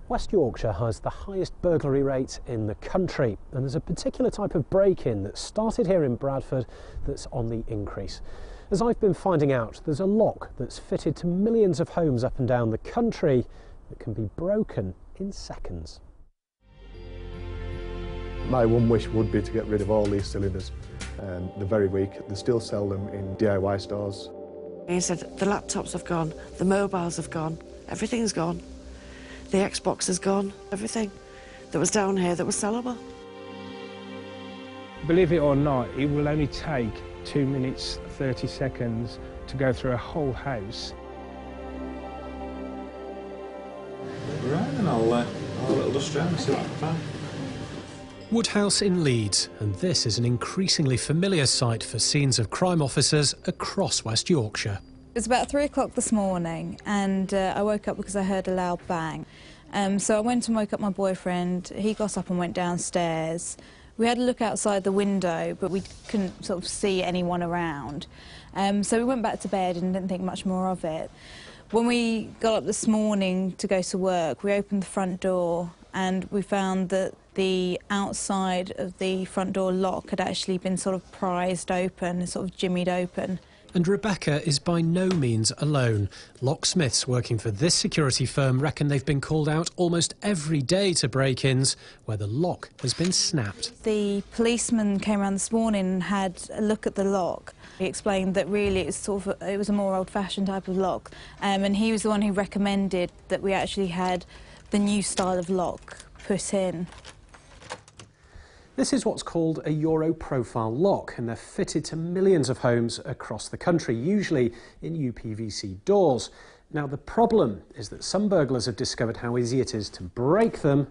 West Yorkshire has the highest burglary rate in the country, and there's a particular type of break-in that started here in Bradford that's on the increase. As I've been finding out, there's a lock that's fitted to millions of homes up and down the country that can be broken in seconds. My one wish would be to get rid of all these cylinders. They're very weak. They still sell them in DIY stores. He said the laptops have gone, the mobiles have gone, everything's gone. The Xbox has gone, everything that was down here that was sellable. Believe it or not, it will only take 2 minutes, 30 seconds to go through a whole house. Right, and I'll have a little dust around and see what I can find. Woodhouse in Leeds, and this is an increasingly familiar sight for scenes of crime officers across West Yorkshire. It was about 3 o'clock this morning, and I woke up because I heard a loud bang. So I went and woke up my boyfriend. He got up and went downstairs. We had a look outside the window, but we couldn't sort of see anyone around. So we went back to bed and didn't think much more of it. When we got up this morning to go to work, we opened the front door and we found that the outside of the front door lock had actually been sort of prized open, sort of jimmied open. And Rebecca is by no means alone. Locksmiths working for this security firm reckon they've been called out almost every day to break-ins where the lock has been snapped. The policeman came around this morning and had a look at the lock. He explained that really it was a more old-fashioned type of lock, and he was the one who recommended that we actually had the new style of lock put in. This is what's called a Euro profile lock, and they're fitted to millions of homes across the country, usually in UPVC doors. Now, the problem is that some burglars have discovered how easy it is to break them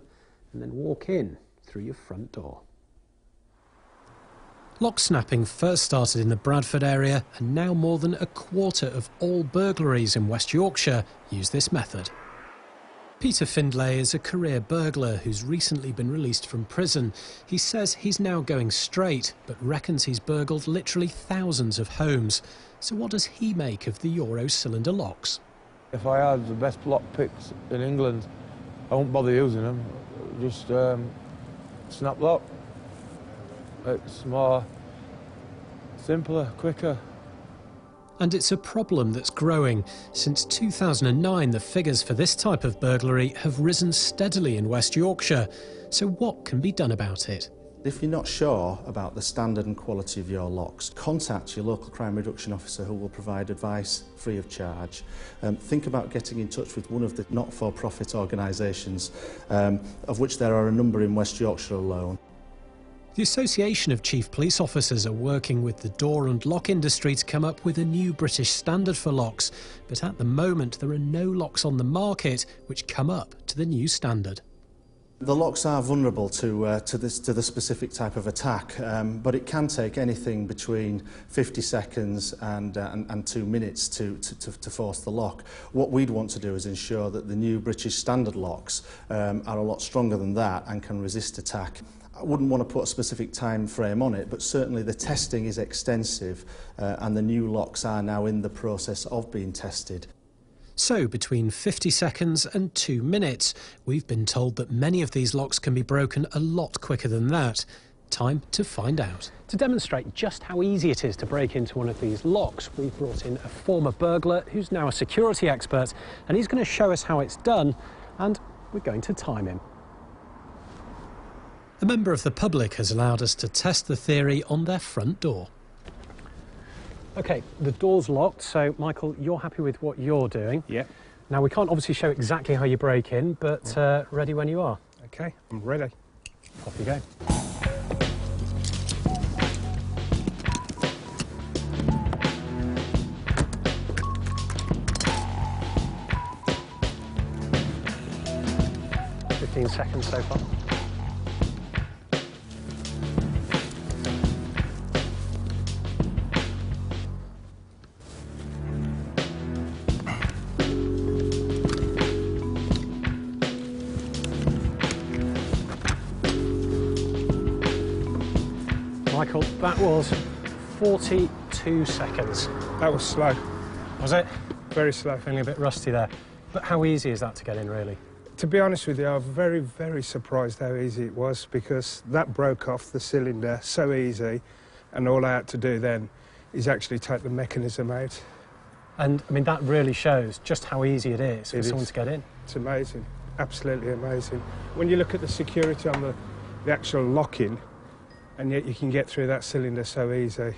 and then walk in through your front door. Lock snapping first started in the Bradford area, and now more than a quarter of all burglaries in West Yorkshire use this method. Peter Findlay is a career burglar who's recently been released from prison. He says he's now going straight, but reckons he's burgled literally thousands of homes. So what does he make of the Euro cylinder locks? If I had the best lock picks in England, I won't bother using them. Just snap lock. It's more simpler, quicker. And it's a problem that's growing. Since 2009, the figures for this type of burglary have risen steadily in West Yorkshire. So what can be done about it? If you're not sure about the standard and quality of your locks, contact your local crime reduction officer who will provide advice free of charge. Think about getting in touch with one of the not-for-profit organisations, of which there are a number in West Yorkshire alone. The Association of Chief Police Officers are working with the door and lock industry to come up with a new British standard for locks, but at the moment there are no locks on the market which come up to the new standard. The locks are vulnerable to the specific type of attack, but it can take anything between 50 seconds and 2 minutes to force the lock. What we'd want to do is ensure that the new British standard locks are a lot stronger than that and can resist attack. I wouldn't want to put a specific time frame on it, but certainly the testing is extensive and the new locks are now in the process of being tested. So, between 50 seconds and 2 minutes, we've been told that many of these locks can be broken a lot quicker than that. Time to find out. To demonstrate just how easy it is to break into one of these locks, we've brought in a former burglar who's now a security expert, and he's going to show us how it's done, and we're going to time him. A member of the public has allowed us to test the theory on their front door. OK, the door's locked, so, Michael, you're happy with what you're doing? Yeah. Now, we can't obviously show exactly how you break in, but ready when you are. OK, I'm ready. Off you go. "15 seconds so far. Michael, that was 42 seconds. That was slow. Was it? Very slow. Feeling a bit rusty there. But how easy is that to get in, really? To be honest with you, I'm very, very surprised how easy it was, because that broke off the cylinder so easy, and all I had to do then is actually take the mechanism out. And, I mean, that really shows just how easy it is for someone to get in. It's amazing, absolutely amazing. When you look at the security on the actual lock-in, and yet you can get through that cylinder so easy,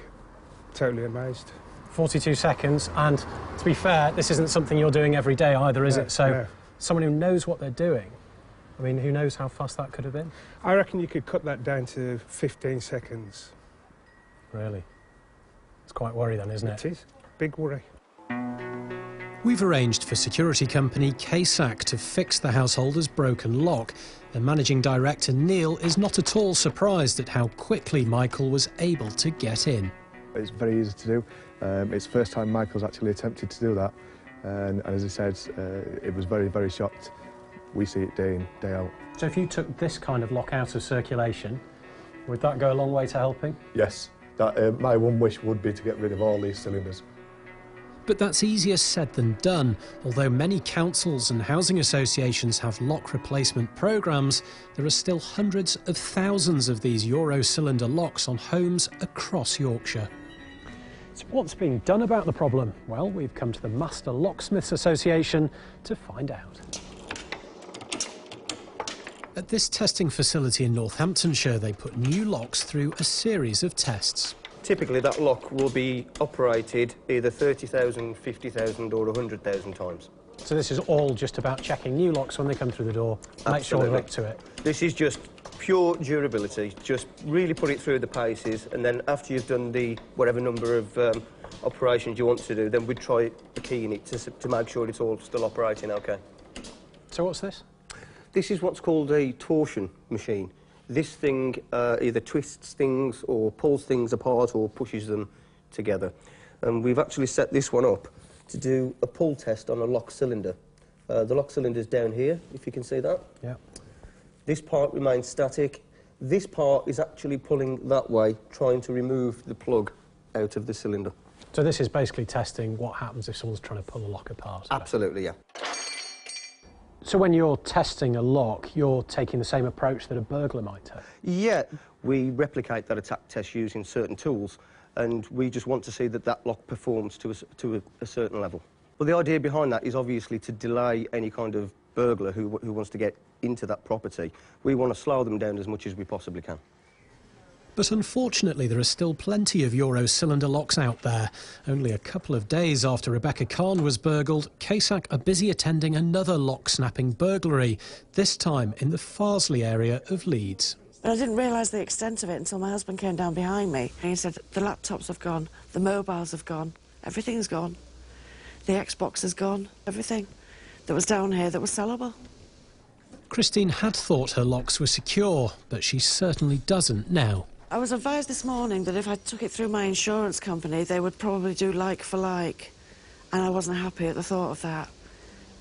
totally amazed. 42 seconds, and to be fair, this isn't something you're doing every day either, is it? So. No. Someone who knows what they're doing, I mean, who knows how fast that could have been? I reckon you could cut that down to 15 seconds. Really? It's quite worry then, isn't it? It is. Big worry. We've arranged for security company KSAC to fix the householder's broken lock, and managing director Neil is not at all surprised at how quickly Michael was able to get in. It's very easy to do. It's the first time Michael's actually attempted to do that. And as I said, it was very, very shocked. We see it day in, day out. So if you took this kind of lock out of circulation, would that go a long way to helping? Yes, that, my one wish would be to get rid of all these cylinders. But that's easier said than done. Although many councils and housing associations have lock replacement programmes, there are still hundreds of thousands of these Euro cylinder locks on homes across Yorkshire. So what's being done about the problem? Well, we've come to the Master Locksmiths Association to find out. At this testing facility in Northamptonshire, they put new locks through a series of tests. Typically that lock will be operated either 30,000, 50,000 or 100,000 times. So this is all just about checking new locks when they come through the door, make sure they're up to it. This is just pure durability, just really put it through the paces, and then after you've done the whatever number of operations you want to do, then we'd try the key in it to make sure it's all still operating okay. So what's this? This is what's called a torsion machine. This thing either twists things or pulls things apart or pushes them together. And we've actually set this one up to do a pull test on a lock cylinder. The lock cylinder's down here, if you can see that. Yeah. This part remains static. This part is actually pulling that way, trying to remove the plug out of the cylinder. So this is basically testing what happens if someone's trying to pull a lock apart? Absolutely, yeah. So when you're testing a lock, you're taking the same approach that a burglar might take? Yeah, we replicate that attack test using certain tools, and we just want to see that that lock performs to a certain level. But the idea behind that is obviously to delay any kind of burglar who wants to get into that property. We want to slow them down as much as we possibly can. But unfortunately, there are still plenty of Euro cylinder locks out there. Only a couple of days after Rebecca Khan was burgled, KSAC are busy attending another lock-snapping burglary, this time in the Farsley area of Leeds. But I didn't realise the extent of it until my husband came down behind me. And he said, the laptops have gone, the mobiles have gone, everything's gone. The Xbox has gone, everything that was down here that was sellable. Christine had thought her locks were secure, but she certainly doesn't now. I was advised this morning that if I took it through my insurance company, they would probably do like for like. And I wasn't happy at the thought of that,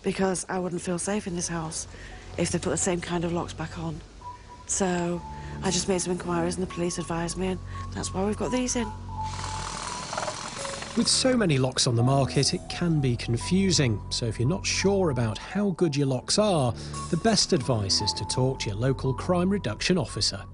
because I wouldn't feel safe in this house if they put the same kind of locks back on. So I just made some inquiries and the police advised me, and that's why we've got these in. With so many locks on the market, it can be confusing. So if you're not sure about how good your locks are, the best advice is to talk to your local crime reduction officer.